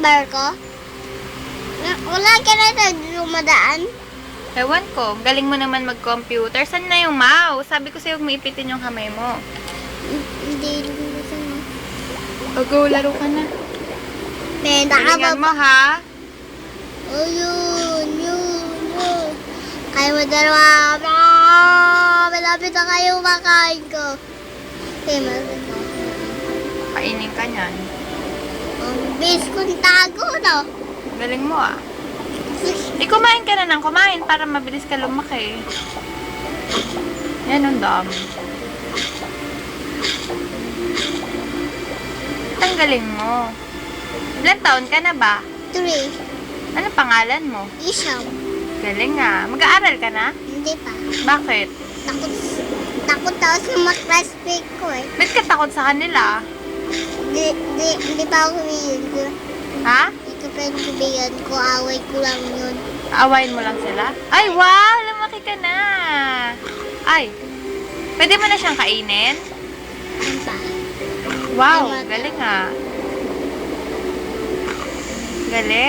number ko? Wala ka na sa dumadaan? Ewan ko, galing mo naman mag-computer. Saan na yung mouse? Sabi ko sa'yo, maipitin yung kamay mo. Hindi gusto mo. O go, laro ka na. Benta ka ba? Galingan mo, ha? Oh, yun. Kaya mo dalawa. Malapit na kayo makain ko. Okay, malapit na. Kainin ka niyan. Ang base kong tago, no? Galing mo, ah. Di kumain ka na ng kumain para mabilis ka lumaki. Yan ang dami. Tanggalin mo. Ilan taon ka na ba? 3. Ano pangalan mo? Isang. Galing ah. Mag-aaral ka na? Hindi pa. Bakit? Takot daw sa mga classmate ko eh. Ba't ka takot sa kanila? Hindi pa ako humiyon. Ha? Hindi ko pa humiyon ko. Away ko lang yun. Aawayin mo lang sila? Ay, wow! Lumaki ka na! Ay, pwede mo na siyang kainin? Ano pa? Wow! Galing ah. Galing.